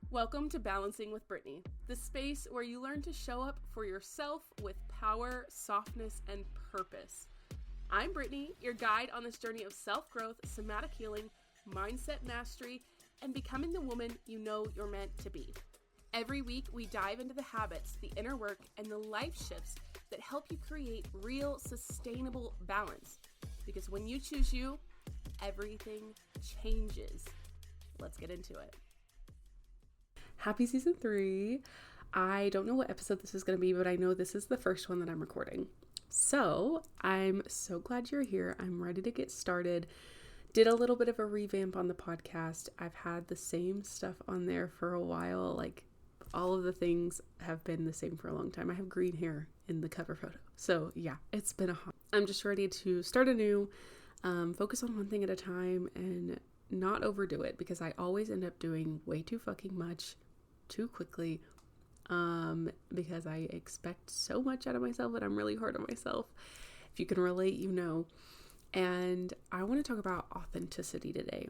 Welcome to Balancing with Brittany, the space where you learn to show up for yourself with power, softness, and purpose. I'm Brittany, your guide on this journey of self-growth, somatic healing, mindset mastery, and becoming the woman you know you're meant to be. Every week, we dive into the habits, the inner work, and the life shifts that help you create real, sustainable balance. Because when you choose you, everything changes. Let's get into it. Happy season 3. I don't know what episode this is going to be, but I know this is the first one that I'm recording. So I'm so glad you're here. I'm ready to get started. Did a little bit of a revamp on the podcast. I've had the same stuff on there for a while. Like all of the things have been the same for a long time. I have green hair in the cover photo. So yeah, it's been a hot. I'm just ready to start anew, focus on one thing at a time and not overdo it because I always end up doing way too fucking much too quickly because I expect so much out of myself and I'm really hard on myself. If you can relate, you know. And I want to talk about authenticity today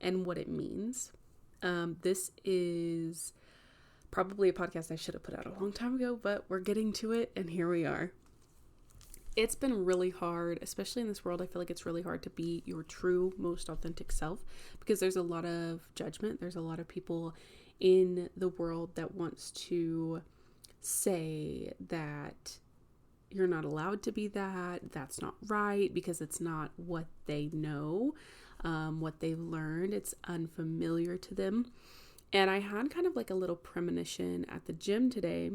and what it means. This is probably a podcast I should have put out a long time ago, but we're getting to it and here we are. It's been really hard, especially in this world. I feel like it's really hard to be your true, most authentic self because there's a lot of judgment. There's a lot of people in the world that wants to say that you're not allowed to be that, that's not right, because it's not what they know, what they've learned. It's unfamiliar to them. And I had kind of like a little premonition at the gym today,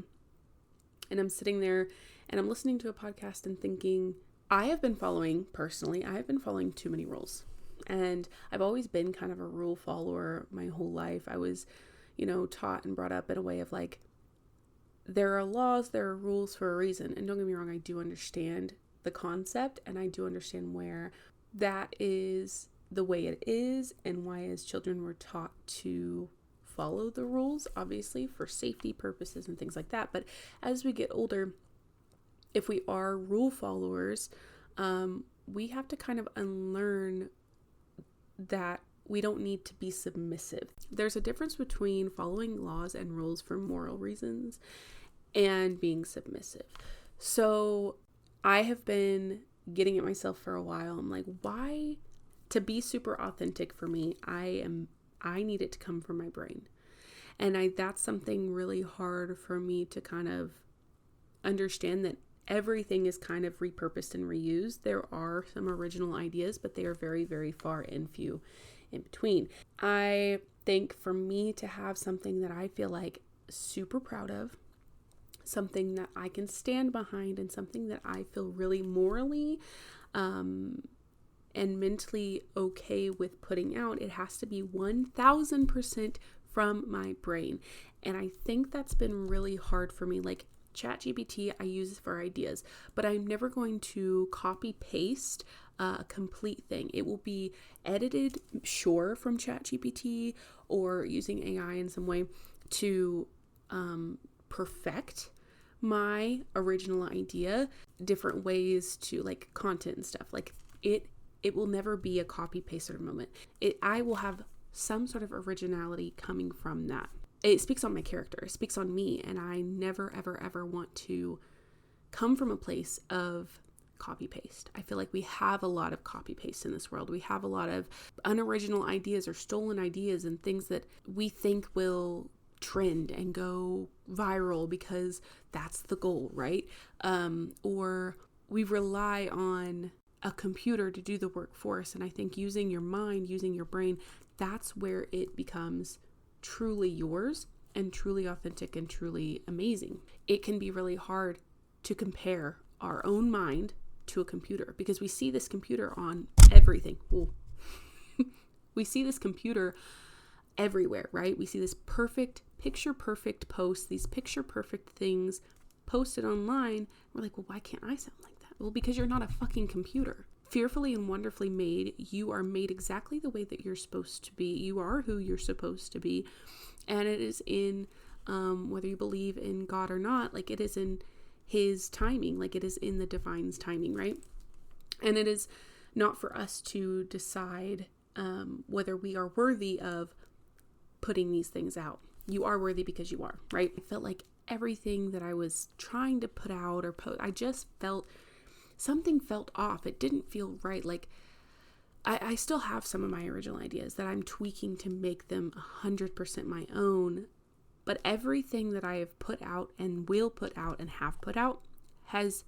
and I'm sitting there and I'm listening to a podcast and thinking, I have been following too many rules. And I've always been kind of a rule follower my whole life. I was, taught and brought up in a way of like, there are laws, there are rules for a reason. And don't get me wrong, I do understand the concept and I do understand where that is the way it is and why as children we're taught to follow the rules, obviously for safety purposes and things like that. But as we get older, if we are rule followers, we have to kind of unlearn that we don't need to be submissive. There's a difference between following laws and rules for moral reasons and being submissive. So I have been getting at myself for a while. I'm like, why? To be super authentic for me, I need it to come from my brain. And that's something really hard for me to kind of understand, that everything is kind of repurposed and reused. There are some original ideas, but they are very, very far and few in between. I think for me to have something that I feel like super proud of, something that I can stand behind, and something that I feel really morally and mentally okay with putting out, it has to be 1000% from my brain. And I think that's been really hard for me. Like ChatGPT, I use for ideas, but I'm never going to copy paste a complete thing. It will be edited, sure, from ChatGPT or using AI in some way to perfect my original idea, different ways to like content and stuff. Like it will never be a copy paste sort of moment. I will have some sort of originality coming from that. It speaks on my character, it speaks on me, and I never, ever, ever want to come from a place of copy paste. I feel like we have a lot of copy paste in this world. We have a lot of unoriginal ideas or stolen ideas and things that we think will trend and go viral because that's the goal, right? Or we rely on a computer to do the work for us. And I think using your mind, using your brain, that's where it becomes truly yours and truly authentic and truly amazing. It can be really hard to compare our own mind to a computer because we see this computer on everything. We see this computer everywhere, right? We see this perfect, picture perfect posts, these picture perfect things posted online. We're like, well, why can't I sound like that? Well, because you're not a fucking computer. Fearfully and wonderfully made. You are made exactly the way that you're supposed to be. You are who you're supposed to be. And it is in, whether you believe in God or not, like it is in his timing, like it is in the divine's timing, right? And it is not for us to decide whether we are worthy of putting these things out. You are worthy because you are, right? I felt like everything that I was trying to put out or post, I just felt something felt off. It didn't feel right. Like I still have some of my original ideas that I'm tweaking to make them 100% my own. But everything that I have put out and will put out and have put out has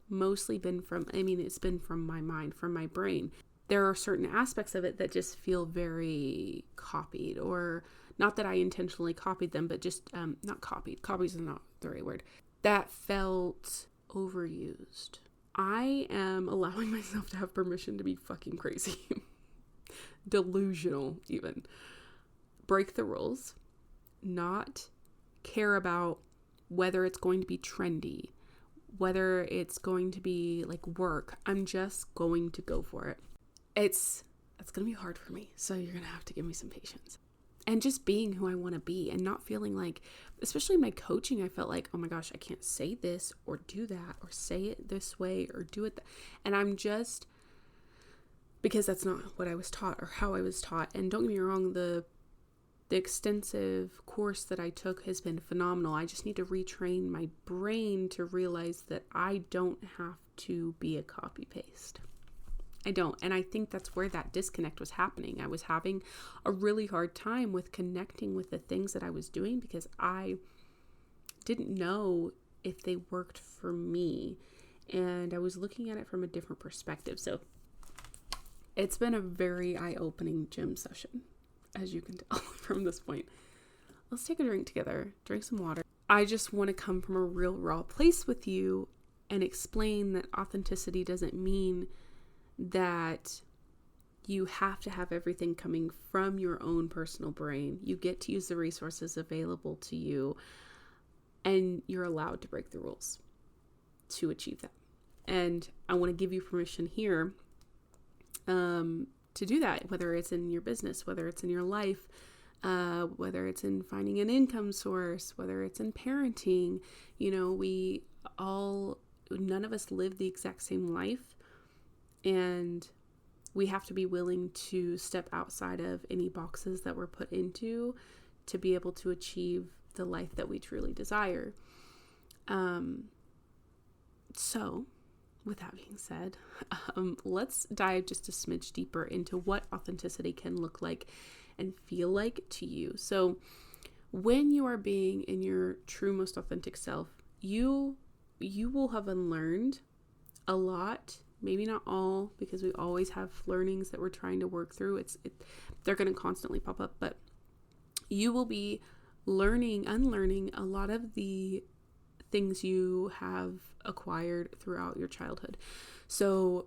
mostly been it's been from my mind, from my brain. There are certain aspects of it that just feel very copied, or not that I intentionally copied them, but just not copied. Copies is not the right word. That felt overused. I am allowing myself to have permission to be fucking crazy. Delusional, even. Break the rules. Not care about whether it's going to be trendy, whether it's going to be like work. I'm just going to go for it. That's going to be hard for me. So you're going to have to give me some patience. And just being who I want to be and not feeling like, especially in my coaching, I felt like, oh my gosh, I can't say this or do that or say it this way or do it. And I'm just, because that's not what I was taught or how I was taught. And don't get me wrong, the extensive course that I took has been phenomenal. I just need to retrain my brain to realize that I don't have to be a copy paste. I don't. And I think that's where that disconnect was happening. I was having a really hard time with connecting with the things that I was doing because I didn't know if they worked for me. And I was looking at it from a different perspective. So it's been a very eye-opening gym session, as you can tell from this point. Let's take a drink together, drink some water. I just want to come from a real raw place with you and explain that authenticity doesn't mean that you have to have everything coming from your own personal brain. You get to use the resources available to you, and you're allowed to break the rules to achieve that. And I want to give you permission here to do that, whether it's in your business, whether it's in your life, whether it's in finding an income source, whether it's in parenting. You know, none of us live the exact same life. And we have to be willing to step outside of any boxes that we're put into to be able to achieve the life that we truly desire. So with that being said, let's dive just a smidge deeper into what authenticity can look like and feel like to you. So when you are being in your true, most authentic self, you will have unlearned a lot. Maybe not all, because we always have learnings that we're trying to work through. They're going to constantly pop up, but you will be unlearning a lot of the things you have acquired throughout your childhood. So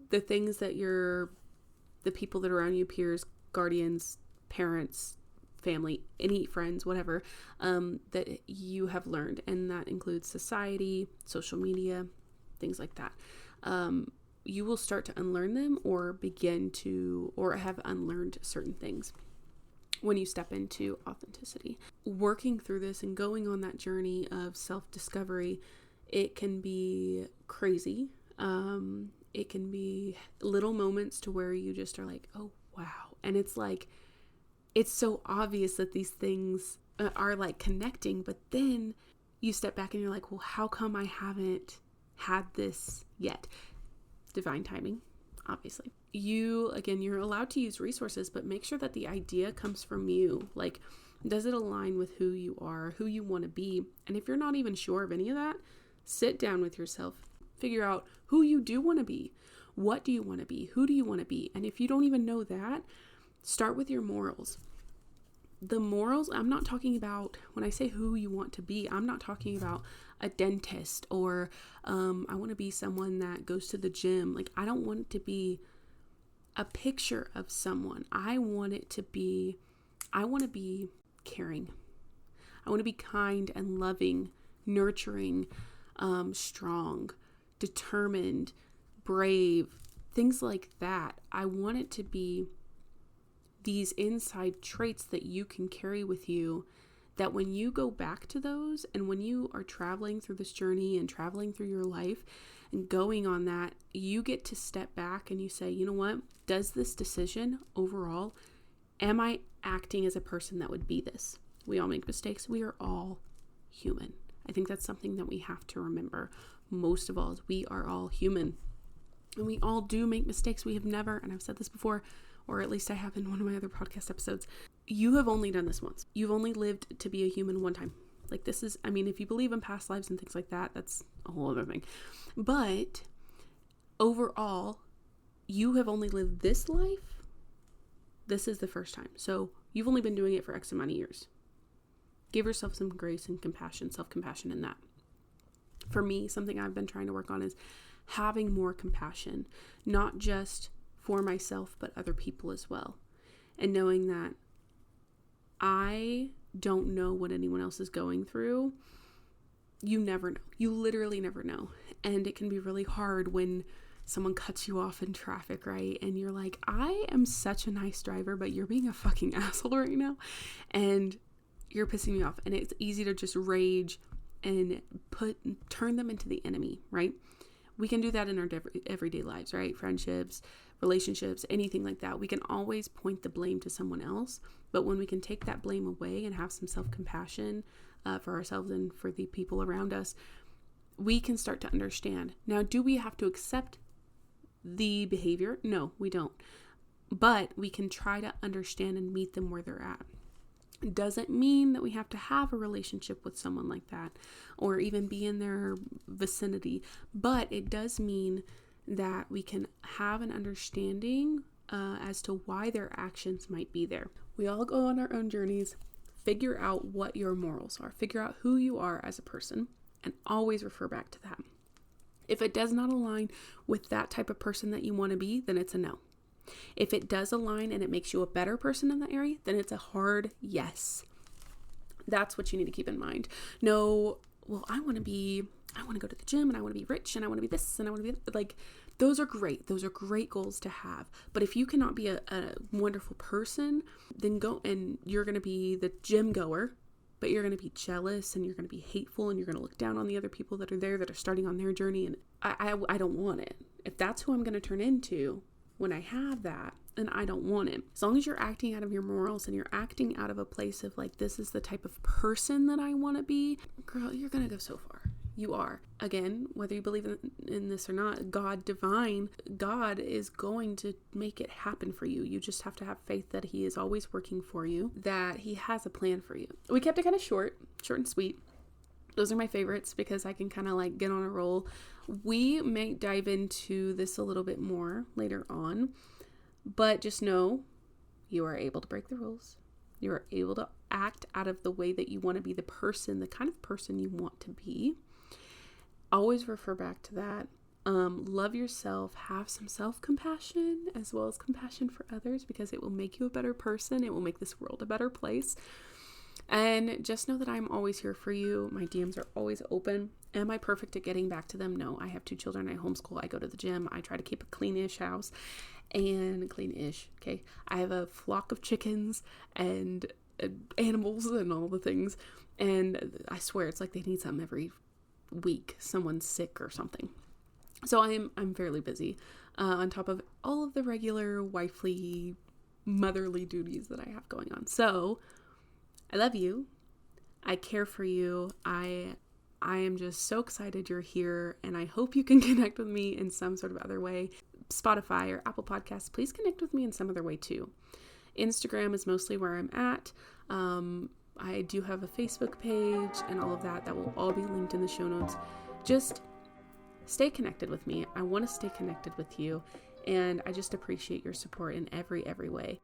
the things that the people that are around you, peers, guardians, parents, family, any friends, whatever, that you have learned. And that includes society, social media, things like that. You will start to unlearn them or have unlearned certain things when you step into authenticity. Working through this and going on that journey of self-discovery, it can be crazy. It can be little moments to where you just are like, oh, wow. And it's like, it's so obvious that these things are like connecting, but then you step back and you're like, well, how come I haven't had this yet? Divine timing, obviously. You're allowed to use resources, but make sure that the idea comes from you. Like, does it align with who you are, who you want to be? And if you're not even sure of any of that, sit down with yourself, figure out who you do want to be. What do you want to be? Who do you want to be? And if you don't even know that, start with your morals. The morals, I'm not talking about, when I say who you want to be, I'm not talking about a dentist or I want to be someone that goes to the gym. Like, I don't want it to be a picture of someone. I want to be caring. I want to be kind and loving, nurturing, strong, determined, brave, things like that. I want it to be these inside traits that you can carry with you, that when you go back to those and when you are traveling through this journey and traveling through your life and going on that, you get to step back and you say, you know what, does this decision overall, am I acting as a person that would be this? We all make mistakes. We are all human. I think that's something that we have to remember. Most of all, is we are all human. And we all do make mistakes. We have never, and I've said this before, or at least I have in one of my other podcast episodes, you have only done this once. You've only lived to be a human one time. Like this is, I mean, if you believe in past lives and things like that, that's a whole other thing. But overall, you have only lived this life. This is the first time. So you've only been doing it for X amount of years. Give yourself some grace and compassion, self-compassion in that. For me, something I've been trying to work on is having more compassion, not just for myself, but other people as well. And knowing that I don't know what anyone else is going through. You never know. You literally never know. And it can be really hard when someone cuts you off in traffic, right? And you're like, I am such a nice driver, but you're being a fucking asshole right now. And you're pissing me off. And it's easy to just rage and turn them into the enemy, right? We can do that in our everyday lives, right? Friendships, relationships, anything like that. We can always point the blame to someone else. But when we can take that blame away and have some self-compassion for ourselves and for the people around us, we can start to understand. Now, do we have to accept the behavior? No, we don't. But we can try to understand and meet them where they're at. It doesn't mean that we have to have a relationship with someone like that or even be in their vicinity. But it does mean that we can have an understanding as to why their actions might be there. We all go on our own journeys. Figure out what your morals are. Figure out who you are as a person and always refer back to that. If it does not align with that type of person that you want to be, then it's a no. If it does align and it makes you a better person in that area, then it's a hard yes. That's what you need to keep in mind. No, well, I want to go to the gym and I want to be rich and I want to be this and I want to be like, those are great. Those are great goals to have. But if you cannot be a wonderful person, then go and you're going to be the gym goer, but you're going to be jealous and you're going to be hateful and you're going to look down on the other people that are there that are starting on their journey. And I don't want it. If that's who I'm going to turn into when I have that, then I don't want it. As long as you're acting out of your morals and you're acting out of a place of like, this is the type of person that I want to be, girl, you're going to go so far. You are. Again, whether you believe in this or not, God divine, God is going to make it happen for you. You just have to have faith that he is always working for you, that he has a plan for you. We kept it kind of short and sweet. Those are my favorites because I can kind of like get on a roll. We may dive into this a little bit more later on, but just know you are able to break the rules. You are able to act out of the way that you want to be, the kind of person you want to be. Always refer back to that. Love yourself, have some self-compassion as well as compassion for others because it will make you a better person. It will make this world a better place. And just know that I'm always here for you. My DMs are always open. Am I perfect at getting back to them? No, I have 2 children. I homeschool. I go to the gym. I try to keep a clean-ish house and clean-ish. Okay. I have a flock of chickens and animals and all the things. And I swear it's like they need something every week. Someone's sick or something. So I'm fairly busy on top of all of the regular wifely, motherly duties that I have going on. So I love you. I care for you. I am just so excited you're here, and I hope you can connect with me in some sort of other way. Spotify or Apple Podcasts, please connect with me in some other way too. Instagram is mostly where I'm at. I do have a Facebook page and all of that. That will all be linked in the show notes. Just stay connected with me. I want to stay connected with you, and I just appreciate your support in every way.